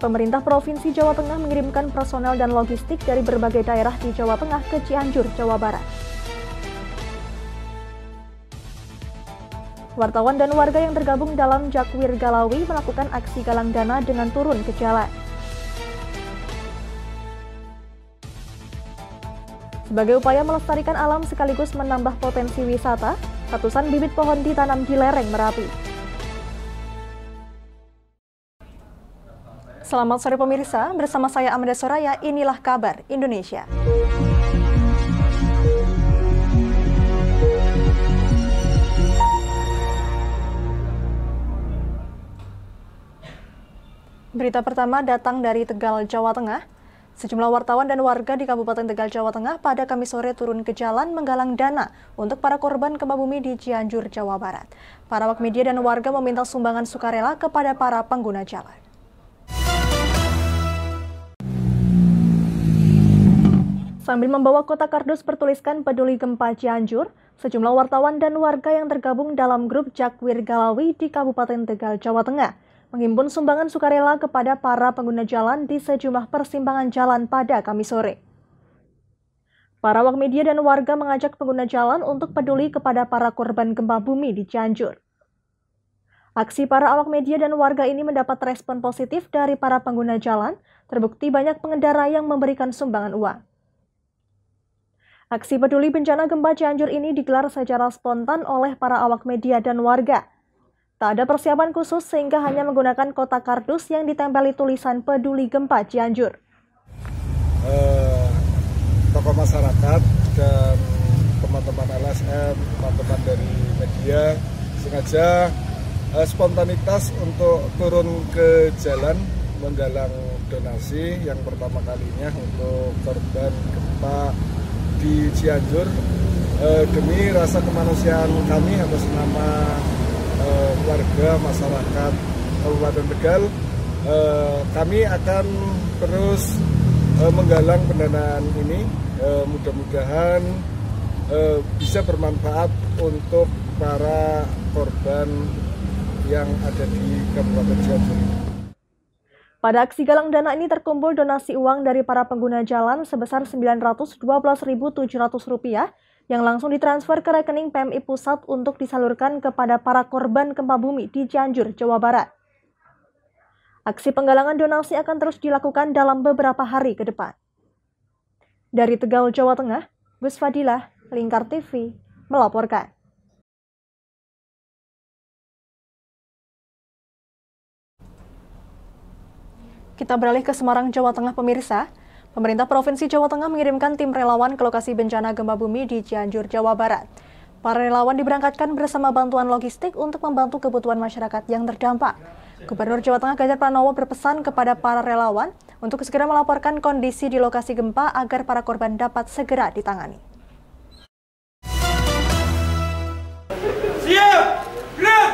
Pemerintah Provinsi Jawa Tengah mengirimkan personel dan logistik dari berbagai daerah di Jawa Tengah ke Cianjur, Jawa Barat. Wartawan dan warga yang tergabung dalam Jakwir Galawi melakukan aksi galang dana dengan turun ke jalan. Sebagai upaya melestarikan alam sekaligus menambah potensi wisata, ratusan bibit pohon ditanam di lereng Merapi. Selamat sore pemirsa, bersama saya Amanda Soraya, inilah kabar Indonesia. Berita pertama datang dari Tegal, Jawa Tengah. Sejumlah wartawan dan warga di Kabupaten Tegal, Jawa Tengah pada Kamis sore turun ke jalan menggalang dana untuk para korban gempa bumi di Cianjur, Jawa Barat. Para awak media dan warga meminta sumbangan sukarela kepada para pengguna jalan. Sambil membawa kotak kardus bertuliskan peduli gempa Cianjur, sejumlah wartawan dan warga yang tergabung dalam grup Jakwir Galawi di Kabupaten Tegal, Jawa Tengah menghimpun sumbangan sukarela kepada para pengguna jalan di sejumlah persimpangan jalan pada Kamis sore. Para awak media dan warga mengajak pengguna jalan untuk peduli kepada para korban gempa bumi di Cianjur. Aksi para awak media dan warga ini mendapat respon positif dari para pengguna jalan, terbukti banyak pengendara yang memberikan sumbangan uang. Aksi peduli bencana gempa Cianjur ini digelar secara spontan oleh para awak media dan warga. Tak ada persiapan khusus sehingga hanya menggunakan kotak kardus yang ditempeli tulisan peduli gempa Cianjur. Tokoh masyarakat dan teman-teman LSM, teman-teman dari media sengaja spontanitas untuk turun ke jalan menggalang donasi yang pertama kalinya untuk korban gempa di Cianjur demi rasa kemanusiaan kami atas nama warga masyarakat Kabupaten Tegal. Kami akan terus menggalang pendanaan ini, mudah-mudahan bisa bermanfaat untuk para korban yang ada di Kabupaten Cianjur. Pada aksi galang dana ini terkumpul donasi uang dari para pengguna jalan sebesar Rp912.700 yang langsung ditransfer ke rekening PMI Pusat untuk disalurkan kepada para korban gempa bumi di Cianjur, Jawa Barat. Aksi penggalangan donasi akan terus dilakukan dalam beberapa hari ke depan. Dari Tegal, Jawa Tengah, Gus Fadilah, Lingkar TV, melaporkan. Kita beralih ke Semarang, Jawa Tengah, pemirsa. Pemerintah Provinsi Jawa Tengah mengirimkan tim relawan ke lokasi bencana gempa bumi di Cianjur, Jawa Barat. Para relawan diberangkatkan bersama bantuan logistik untuk membantu kebutuhan masyarakat yang terdampak. Gubernur Jawa Tengah Ganjar Pranowo berpesan kepada para relawan untuk segera melaporkan kondisi di lokasi gempa agar para korban dapat segera ditangani. Siap! Gerak!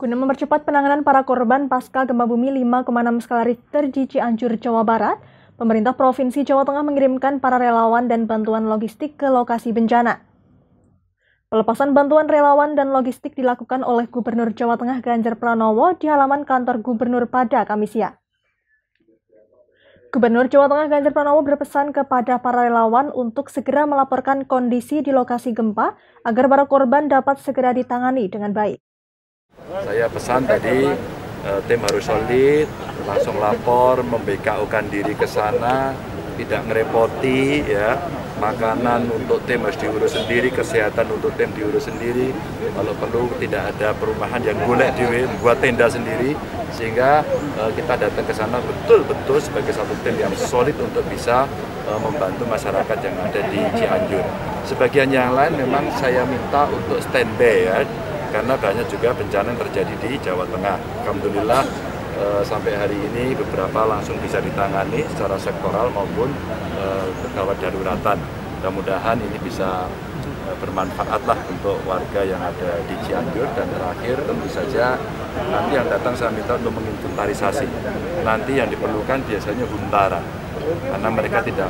Guna mempercepat penanganan para korban pasca gempa bumi 5,6 skala Richter di Cianjur, Jawa Barat, pemerintah Provinsi Jawa Tengah mengirimkan para relawan dan bantuan logistik ke lokasi bencana. Pelepasan bantuan relawan dan logistik dilakukan oleh Gubernur Jawa Tengah Ganjar Pranowo di halaman kantor Gubernur pada Kamis siang. Gubernur Jawa Tengah Ganjar Pranowo berpesan kepada para relawan untuk segera melaporkan kondisi di lokasi gempa agar para korban dapat segera ditangani dengan baik. Saya pesan tadi tim harus solid, langsung lapor, membekaukan diri ke sana, tidak ngerepoti ya. Makanan untuk tim harus diurus sendiri, kesehatan untuk tim diurus sendiri. Kalau perlu tidak ada perumahan yang boleh dibuat tenda sendiri, sehingga kita datang ke sana betul-betul sebagai satu tim yang solid untuk bisa membantu masyarakat yang ada di Cianjur. Sebagian yang lain memang saya minta untuk standby ya, karena banyak juga bencana yang terjadi di Jawa Tengah. Alhamdulillah sampai hari ini beberapa langsung bisa ditangani secara sektoral maupun gawat daruratan. Mudah-mudahan ini bisa bermanfaat lah untuk warga yang ada di Cianjur. Dan terakhir tentu saja nanti yang datang saya minta untuk menginventarisasi. Nanti yang diperlukan biasanya huntara, karena mereka tidak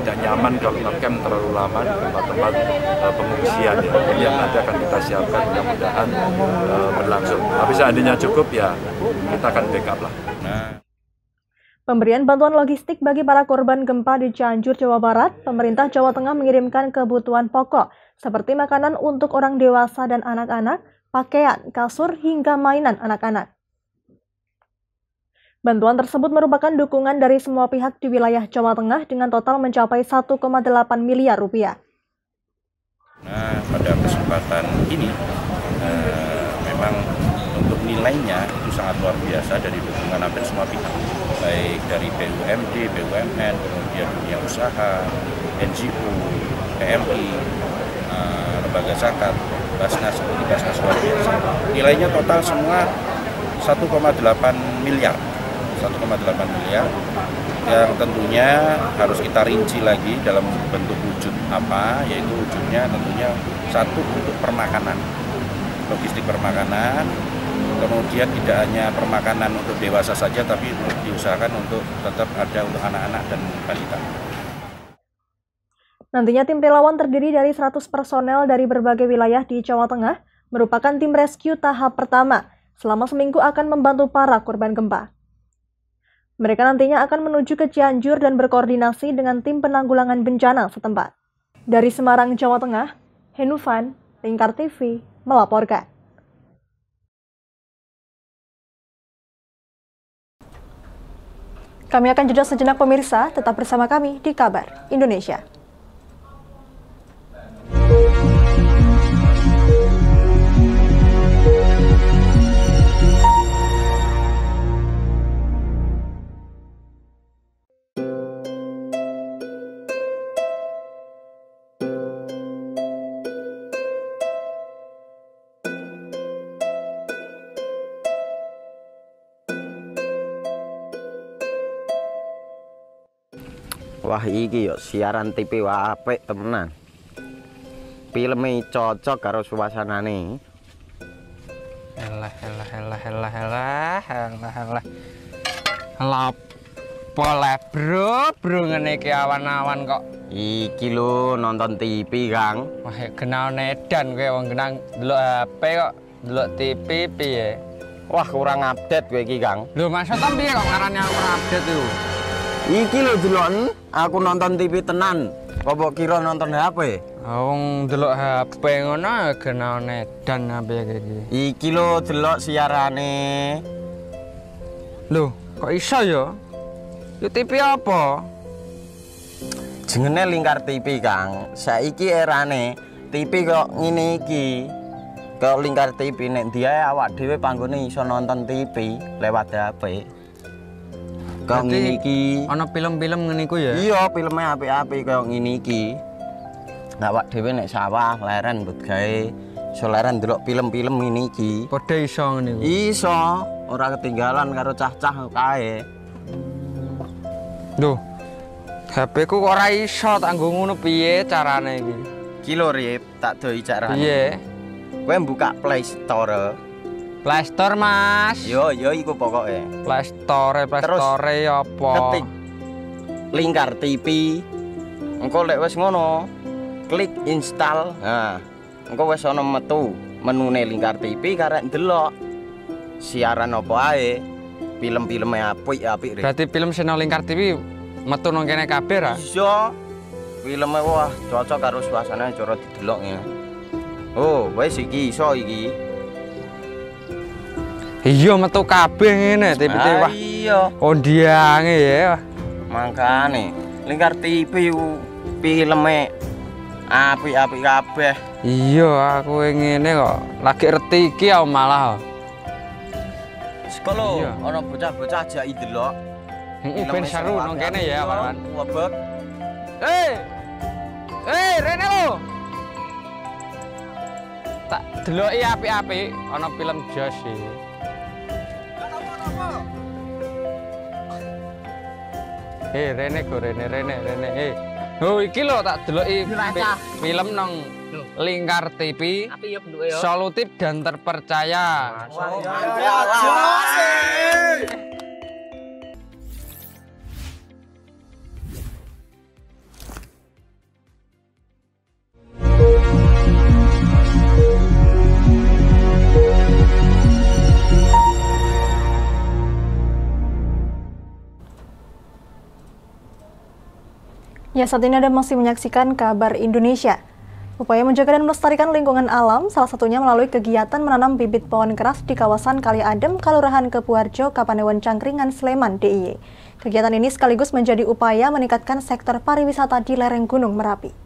tidak nyaman kalau ngecamp terlalu lama di tempat-tempat pengungsian ya. Ini yang nanti akan kita siapkan, mudah-mudahan berlangsung. Tapi seandainya cukup ya kita akan backup lah. Pemberian bantuan logistik bagi para korban gempa di Cianjur, Jawa Barat, pemerintah Jawa Tengah mengirimkan kebutuhan pokok seperti makanan untuk orang dewasa dan anak-anak, pakaian, kasur, hingga mainan anak-anak. Bantuan tersebut merupakan dukungan dari semua pihak di wilayah Jawa Tengah dengan total mencapai 1,8 miliar rupiah. Nah, pada kesempatan ini memang untuk nilainya itu sangat luar biasa dari dukungan hampir semua pihak, baik dari BUMD, BUMN, kemudian dunia usaha, NGO, PMI, lembaga zakat, Basnas, luar biasa. Nilainya total semua 1,8 miliar. 1,8 miliar yang tentunya harus kita rinci lagi dalam bentuk wujud apa, yaitu wujudnya tentunya satu untuk permakanan, logistik permakanan, kemudian tidak hanya permakanan untuk dewasa saja tapi diusahakan untuk tetap ada untuk anak-anak dan balita. Nantinya tim relawan terdiri dari 100 personel dari berbagai wilayah di Jawa Tengah merupakan tim rescue tahap pertama. Selama seminggu akan membantu para korban gempa. Mereka nantinya akan menuju ke Cianjur dan berkoordinasi dengan tim penanggulangan bencana setempat. Dari Semarang, Jawa Tengah, Henufan, Lingkar TV, melaporkan. Kami akan jeda sejenak pemirsa, tetap bersama kami di Kabar Indonesia. Wah iki yo siaran TV apik temenan. Filme cocok karo suasanane. Elah. Lapole bro ngene iki awan-awan kok. Iki lho nonton TV, Kang. Wah, genah edan kowe wong genah delok HP kok delok TV piye? Wah, kurang update kowe iki, Kang. Lho, maksudnya piye kok ngarane aku update itu? Iki lho deloken, aku nonton TV tenan. Apa kira nonton HP? Wong delok HP ngono genah edan piye iki. Iki lho delok siarane. Lho, kok iso ya? Yo TV apa? Jenenge Lingkar TV, Kang. Saiki erane TV kok ngene iki. Kok Lingkar TV nek diae awak dhewe panggone iso nonton TV lewat HP. Kok ngene iki. Ana film-film ngene iku ya? Iya, filme apik-apik kaya ngene iki. Awak dhewe nek sawah leren mbut gawe iso leren ndelok film-film ngene iki. Padha iso ngene iku. Iso, ora ketinggalan karo cah-cah kae. Duh. HP ku ora iso tak nggo ngono piye carane iki? Ki lho Rip, tak doi carane. Piye? Kowe buka Play Store. Play Store, Mas. Yo iku pokoke. Play Store apa? Ketik Lingkar TV. Engko lek wis ngono, klik install. Nah, engko wis ana metu menune Lingkar TV karek ndelok siaran apa ae. Film-filme apik-apik. Berarti film channel Lingkar TV metu nang kene kabeh ra? Iya. Filme wah cocok karo suasanane cara didelok ya. Oh, wis iki iso iki. Iya metu kabeh ngene TV wah. Iya. Ondiange ya. Mangkane Lingkar TV filme apik-apik kabeh. Iya, aku ngene kok. Lagi reti iki aku malah. Sekolo Iya. ana bocah-bocah ajak ndelok. Heeh, ben seru nang kene ya, kawan. Wabek. Rene lo. Tak deloki apik-apik ana film Jos iki. Rene go Rene. Oh iki lho tak deloki film nang Lingkar TV. Apik ya bentuke ya. Solutif dan terpercaya. Ya, saat ini Anda masih menyaksikan Kabar Indonesia. Upaya menjaga dan melestarikan lingkungan alam, salah satunya melalui kegiatan menanam bibit pohon keras di kawasan Kali Adem, Kelurahan Kepuharjo, Kapanewon Cangkringan, Sleman, DIY. Kegiatan ini sekaligus menjadi upaya meningkatkan sektor pariwisata di lereng Gunung Merapi.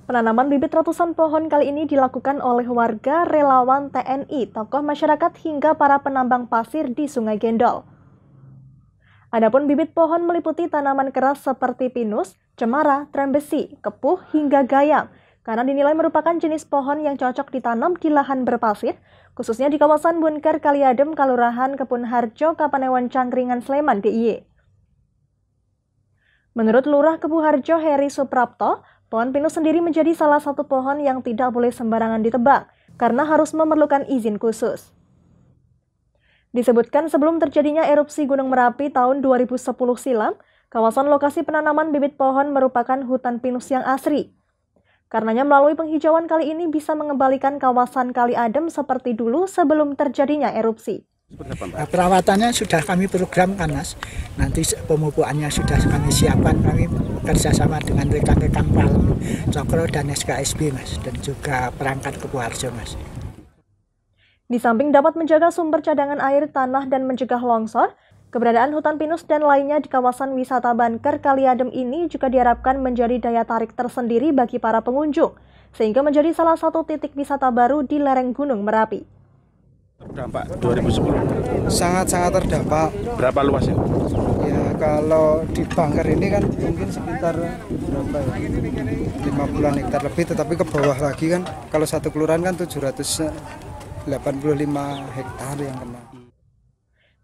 Penanaman bibit ratusan pohon kali ini dilakukan oleh warga, relawan TNI, tokoh masyarakat hingga para penambang pasir di Sungai Gendol. Adapun bibit pohon meliputi tanaman keras seperti pinus, cemara, trembesi, kepuh, hingga gayam, karena dinilai merupakan jenis pohon yang cocok ditanam di lahan berpasir, khususnya di kawasan Bunker Kali Adem, Kelurahan Kepuharjo, Kapanewon Cangkringan, Sleman, DIY. Menurut Lurah Kepuharjo Heri Suprapto, pohon pinus sendiri menjadi salah satu pohon yang tidak boleh sembarangan ditebang karena harus memerlukan izin khusus. Disebutkan sebelum terjadinya erupsi Gunung Merapi tahun 2010 silam, kawasan lokasi penanaman bibit pohon merupakan hutan pinus yang asri. Karenanya melalui penghijauan kali ini bisa mengembalikan kawasan Kali Adem seperti dulu sebelum terjadinya erupsi. Nah, perawatannya sudah kami programkan, Mas. Nanti pemupukannya sudah kami siapkan. Kami bekerjasama dengan rekan-rekan Palem, Cokro, dan SKSB, Mas. Dan juga perangkat Kepuharjo, Mas. Di samping dapat menjaga sumber cadangan air, tanah, dan mencegah longsor, keberadaan hutan pinus dan lainnya di kawasan wisata Bunker Kali Adem ini juga diharapkan menjadi daya tarik tersendiri bagi para pengunjung, sehingga menjadi salah satu titik wisata baru di lereng Gunung Merapi. Terdampak 2010? Sangat-sangat terdampak. Berapa luasnya? Ya kalau di Bunker ini kan mungkin sekitar berapa ya? 50-an hektar lebih, tetapi ke bawah lagi kan kalau satu kelurahan kan 785 hektar yang kena.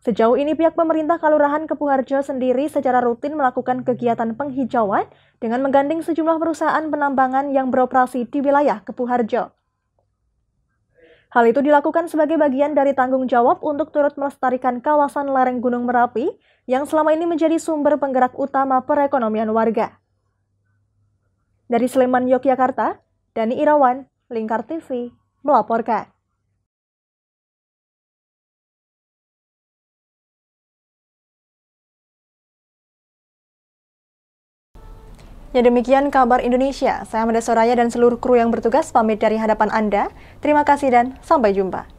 Sejauh ini pihak pemerintah Kelurahan Kepuharjo sendiri secara rutin melakukan kegiatan penghijauan dengan menggandeng sejumlah perusahaan penambangan yang beroperasi di wilayah Kepuharjo. Hal itu dilakukan sebagai bagian dari tanggung jawab untuk turut melestarikan kawasan lereng Gunung Merapi yang selama ini menjadi sumber penggerak utama perekonomian warga. Dari Sleman, Yogyakarta, Dani Irawan, Lingkar TV, melaporkan. Ya, demikian Kabar Indonesia. Saya Amanda Soraya dan seluruh kru yang bertugas pamit dari hadapan Anda. Terima kasih dan sampai jumpa.